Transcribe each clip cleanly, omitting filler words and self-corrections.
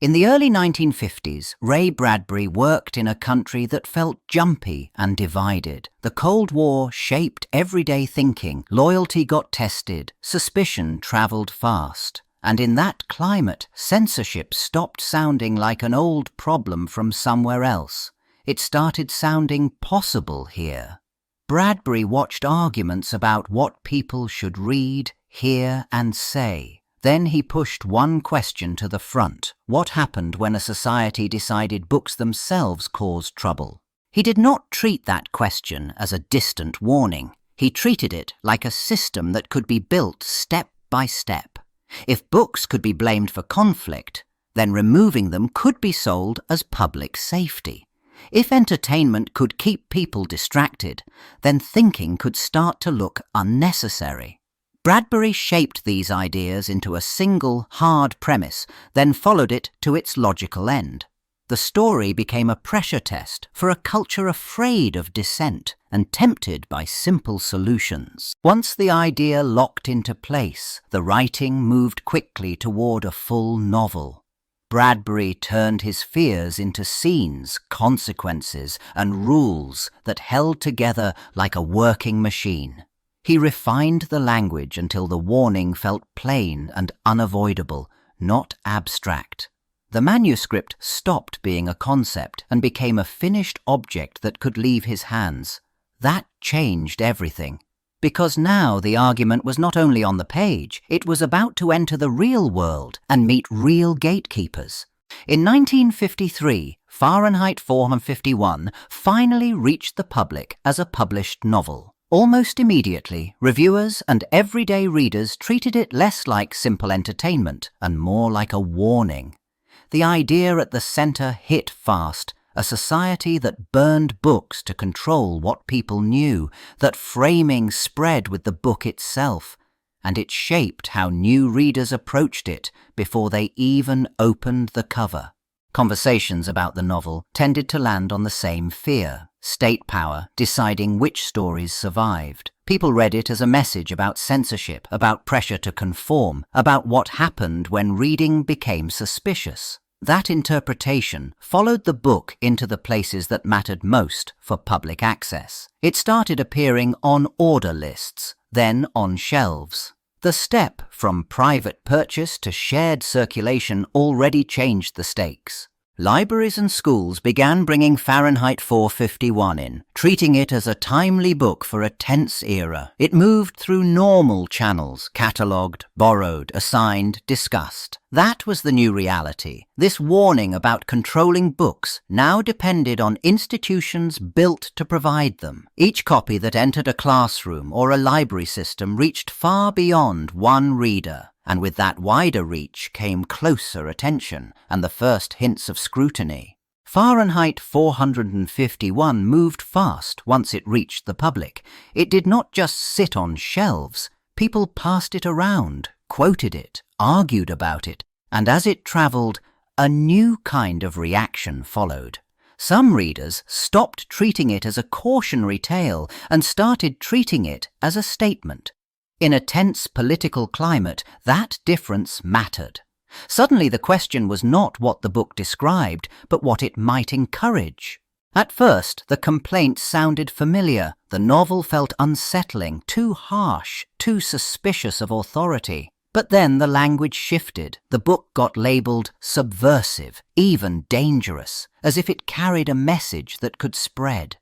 In the early 1950s, Ray Bradbury worked in a country that felt jumpy and divided. The Cold War shaped everyday thinking, loyalty got tested, suspicion travelled fast. And in that climate, censorship stopped sounding like an old problem from somewhere else. It started sounding possible here. Bradbury watched arguments about what people should read, hear, and say. Then he pushed one question to the front. What happened when a society decided books themselves caused trouble? He did not treat that question as a distant warning. He treated it like a system that could be built step by step. If books could be blamed for conflict, then removing them could be sold as public safety. If entertainment could keep people distracted, then thinking could start to look unnecessary. Bradbury shaped these ideas into a single, hard premise, then followed it to its logical end. The story became a pressure test for a culture afraid of dissent and tempted by simple solutions. Once the idea locked into place, the writing moved quickly toward a full novel. Bradbury turned his fears into scenes, consequences, and rules that held together like a working machine. He refined the language until the warning felt plain and unavoidable, not abstract. The manuscript stopped being a concept and became a finished object that could leave his hands. That changed everything. Because now the argument was not only on the page, it was about to enter the real world and meet real gatekeepers. In 1953, Fahrenheit 451 finally reached the public as a published novel. Almost immediately, reviewers and everyday readers treated it less like simple entertainment and more like a warning. The idea at the center hit fast, a society that burned books to control what people knew, that framing spread with the book itself, and it shaped how new readers approached it before they even opened the cover. Conversations about the novel tended to land on the same fear: state power deciding which stories survived. People read it as a message about censorship, about pressure to conform, about what happened when reading became suspicious. That interpretation followed the book into the places that mattered most for public access. It started appearing on order lists, then on shelves. The step from private purchase to shared circulation already changed the stakes. Libraries and schools began bringing Fahrenheit 451 in, treating it as a timely book for a tense era. It moved through normal channels, catalogued, borrowed, assigned, discussed. That was the new reality. This warning about controlling books now depended on institutions built to provide them. Each copy that entered a classroom or a library system reached far beyond one reader. And with that wider reach came closer attention and the first hints of scrutiny. Fahrenheit 451 moved fast once it reached the public. It did not just sit on shelves. People passed it around, quoted it, argued about it, and as it travelled, a new kind of reaction followed. Some readers stopped treating it as a cautionary tale and started treating it as a statement. In a tense political climate, that difference mattered. Suddenly the question was not what the book described, but what it might encourage. At first, the complaints sounded familiar. The novel felt unsettling, too harsh, too suspicious of authority. But then the language shifted. The book got labelled subversive, even dangerous, as if it carried a message that could spread.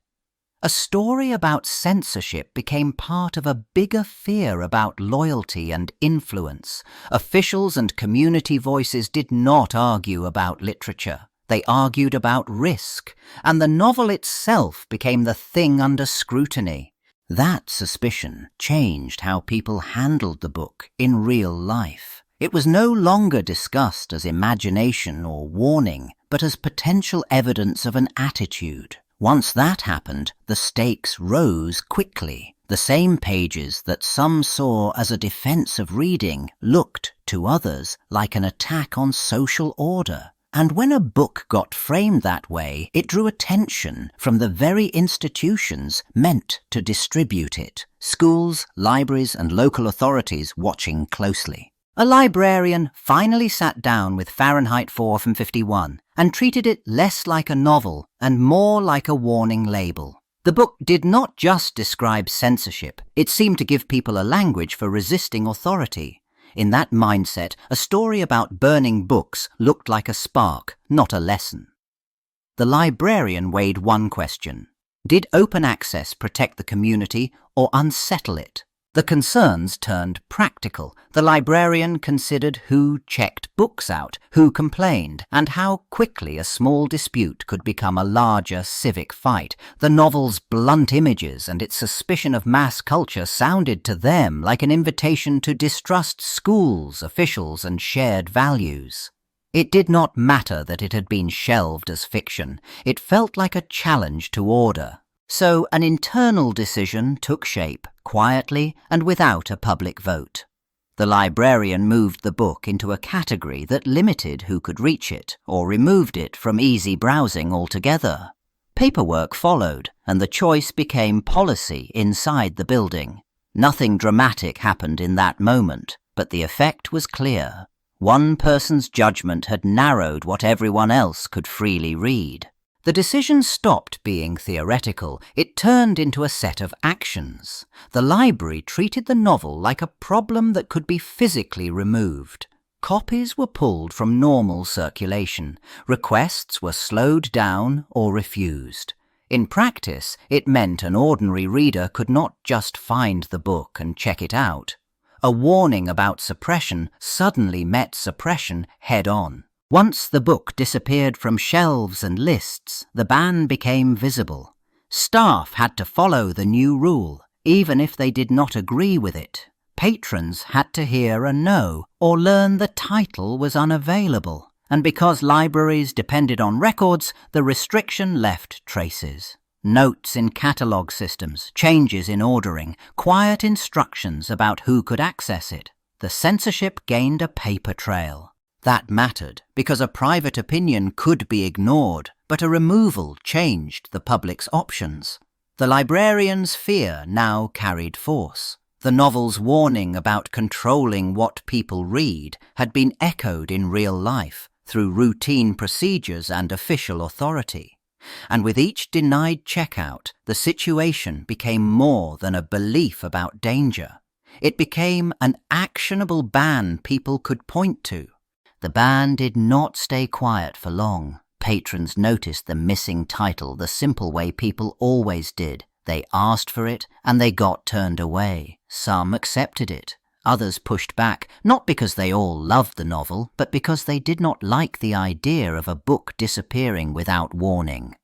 A story about censorship became part of a bigger fear about loyalty and influence. Officials and community voices did not argue about literature. They argued about risk, and the novel itself became the thing under scrutiny. That suspicion changed how people handled the book in real life. It was no longer discussed as imagination or warning, but as potential evidence of an attitude. Once that happened, the stakes rose quickly. The same pages that some saw as a defense of reading looked, to others, like an attack on social order. And when a book got framed that way, it drew attention from the very institutions meant to distribute it: schools, libraries, and local authorities watching closely. A librarian finally sat down with Fahrenheit 451 and treated it less like a novel and more like a warning label. The book did not just describe censorship, it seemed to give people a language for resisting authority. In that mindset, a story about burning books looked like a spark, not a lesson. The librarian weighed one question. Did open access protect the community or unsettle it? The concerns turned practical. The librarian considered who checked books out, who complained, and how quickly a small dispute could become a larger civic fight. The novel's blunt images and its suspicion of mass culture sounded to them like an invitation to distrust schools, officials, and shared values. It did not matter that it had been shelved as fiction. It felt like a challenge to order. So an internal decision took shape, quietly and without a public vote. The librarian moved the book into a category that limited who could reach it, or removed it from easy browsing altogether. Paperwork followed, and the choice became policy inside the building. Nothing dramatic happened in that moment, but the effect was clear. One person's judgment had narrowed what everyone else could freely read. The decision stopped being theoretical. It turned into a set of actions. The library treated the novel like a problem that could be physically removed. Copies were pulled from normal circulation. Requests were slowed down or refused. In practice, it meant an ordinary reader could not just find the book and check it out. A warning about suppression suddenly met suppression head-on. Once the book disappeared from shelves and lists, the ban became visible. Staff had to follow the new rule, even if they did not agree with it. Patrons had to hear a no, or learn the title was unavailable. And because libraries depended on records, the restriction left traces. Notes in catalogue systems, changes in ordering, quiet instructions about who could access it. The censorship gained a paper trail. That mattered, because a private opinion could be ignored, but a removal changed the public's options. The librarian's fear now carried force. The novel's warning about controlling what people read had been echoed in real life through routine procedures and official authority. And with each denied checkout, the situation became more than a belief about danger. It became an actionable ban people could point to. The ban did not stay quiet for long. Patrons noticed the missing title the simple way people always did. They asked for it, and they got turned away. Some accepted it. Others pushed back, not because they all loved the novel, but because they did not like the idea of a book disappearing without warning.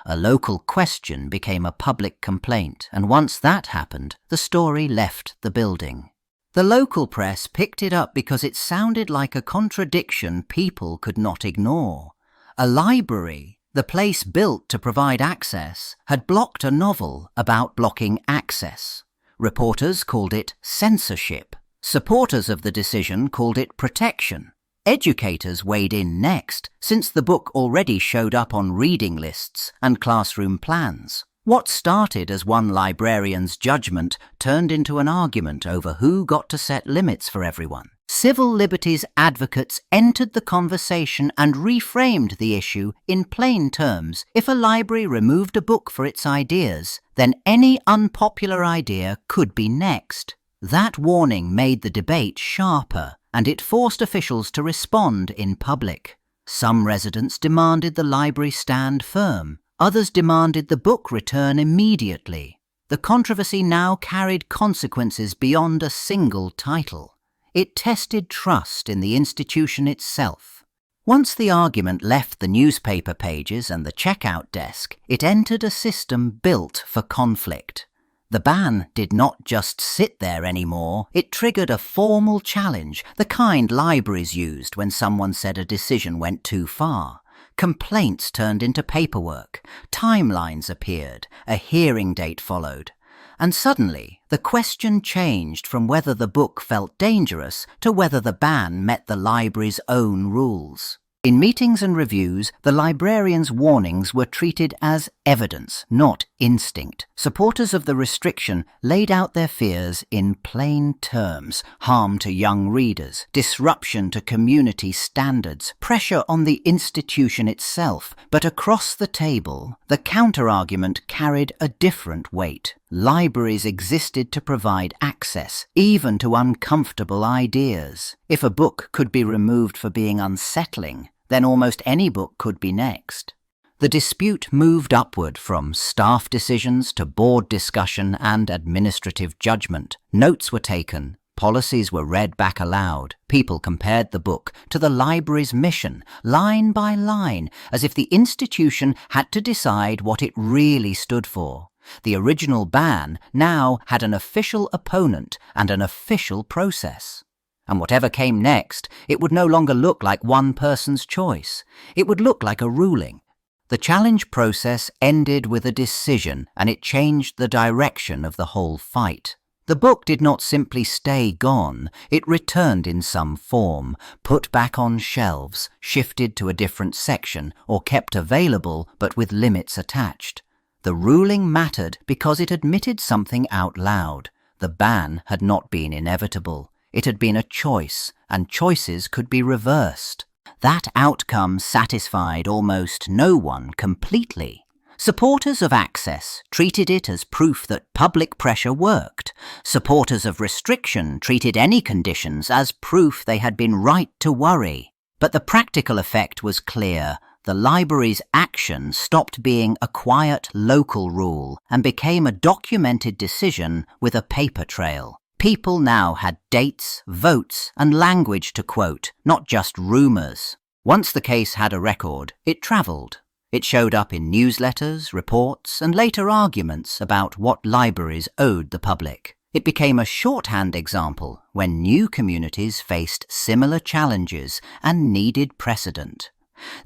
A local question became a public complaint, and once that happened, the story left the building. The local press picked it up because it sounded like a contradiction people could not ignore. A library, the place built to provide access, had blocked a novel about blocking access. Reporters called it censorship. Supporters of the decision called it protection. Educators weighed in next, since the book already showed up on reading lists and classroom plans. What started as one librarian's judgment turned into an argument over who got to set limits for everyone. Civil liberties advocates entered the conversation and reframed the issue in plain terms. If a library removed a book for its ideas, then any unpopular idea could be next. That warning made the debate sharper, and it forced officials to respond in public. Some residents demanded the library stand firm. Others demanded the book return immediately. The controversy now carried consequences beyond a single title. It tested trust in the institution itself. Once the argument left the newspaper pages and the checkout desk, it entered a system built for conflict. The ban did not just sit there anymore, it triggered a formal challenge, the kind libraries used when someone said a decision went too far. Complaints turned into paperwork, timelines appeared, a hearing date followed, and suddenly the question changed from whether the book felt dangerous to whether the ban met the library's own rules. In meetings and reviews, the librarian's warnings were treated as evidence, not instinct. Supporters of the restriction laid out their fears in plain terms: harm to young readers, disruption to community standards, pressure on the institution itself. But across the table, the counter-argument carried a different weight. Libraries existed to provide access, even to uncomfortable ideas. If a book could be removed for being unsettling, then almost any book could be next. The dispute moved upward from staff decisions to board discussion and administrative judgment. Notes were taken, policies were read back aloud, people compared the book to the library's mission, line by line, as if the institution had to decide what it really stood for. The original ban now had an official opponent and an official process. And whatever came next, it would no longer look like one person's choice. It would look like a ruling. The challenge process ended with a decision, and it changed the direction of the whole fight. The book did not simply stay gone, it returned in some form, put back on shelves, shifted to a different section, or kept available but with limits attached. The ruling mattered because it admitted something out loud. The ban had not been inevitable. It had been a choice, and choices could be reversed. That outcome satisfied almost no one completely. Supporters of access treated it as proof that public pressure worked. Supporters of restriction treated any conditions as proof they had been right to worry. But the practical effect was clear. The library's action stopped being a quiet local rule and became a documented decision with a paper trail. People now had dates, votes, and language to quote, not just rumours. Once the case had a record, it travelled. It showed up in newsletters, reports, and later arguments about what libraries owed the public. It became a shorthand example when new communities faced similar challenges and needed precedent.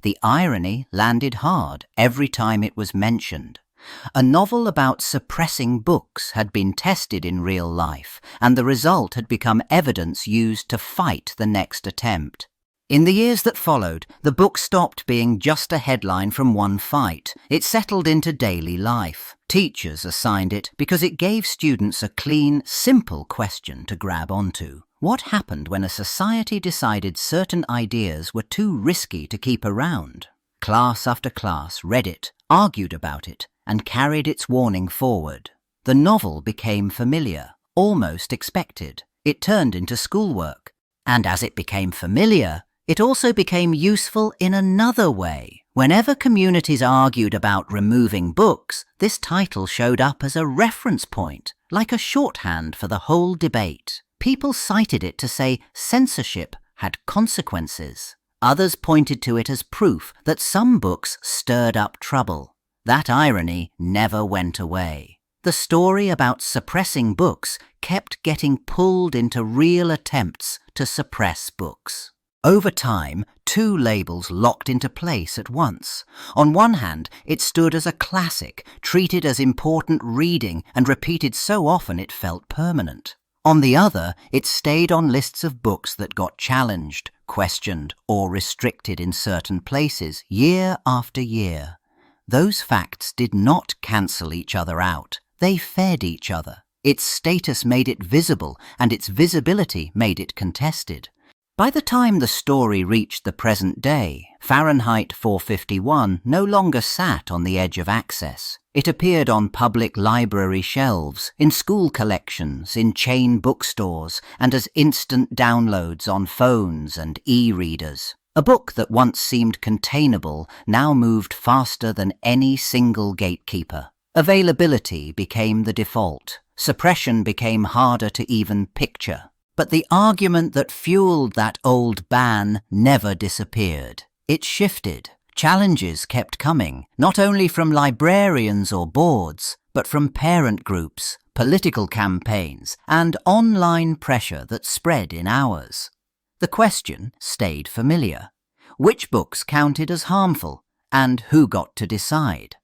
The irony landed hard every time it was mentioned. A novel about suppressing books had been tested in real life, and the result had become evidence used to fight the next attempt. In the years that followed, the book stopped being just a headline from one fight. It settled into daily life. Teachers assigned it because it gave students a clean, simple question to grab onto. What happened when a society decided certain ideas were too risky to keep around? Class after class read it, argued about it, and carried its warning forward. The novel became familiar, almost expected. It turned into schoolwork. And as it became familiar, it also became useful in another way. Whenever communities argued about removing books, this title showed up as a reference point, like a shorthand for the whole debate. People cited it to say censorship had consequences. Others pointed to it as proof that some books stirred up trouble. That irony never went away. The story about suppressing books kept getting pulled into real attempts to suppress books. Over time, two labels locked into place at once. On one hand, it stood as a classic, treated as important reading and repeated so often it felt permanent. On the other, it stayed on lists of books that got challenged, questioned, or restricted in certain places year after year. Those facts did not cancel each other out. They fed each other. Its status made it visible, and its visibility made it contested. By the time the story reached the present day, Fahrenheit 451 no longer sat on the edge of access. It appeared on public library shelves, in school collections, in chain bookstores, and as instant downloads on phones and e-readers. A book that once seemed containable now moved faster than any single gatekeeper. Availability became the default. Suppression became harder to even picture. But the argument that fueled that old ban never disappeared. It shifted. Challenges kept coming, not only from librarians or boards, but from parent groups, political campaigns, and online pressure that spread in hours. The question stayed familiar. Which books counted as harmful, and who got to decide?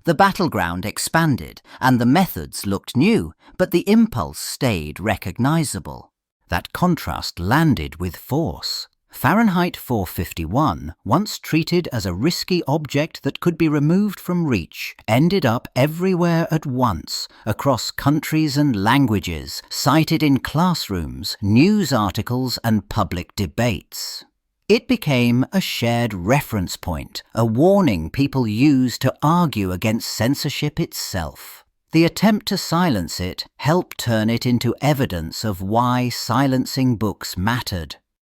The battleground expanded, and the methods looked new, but the impulse stayed recognizable. That contrast landed with force. Fahrenheit 451, once treated as a risky object that could be removed from reach, ended up everywhere at once, across countries and languages, cited in classrooms, news articles, and public debates. It became a shared reference point, a warning people used to argue against censorship itself. The attempt to silence it helped turn it into evidence of why silencing books mattered.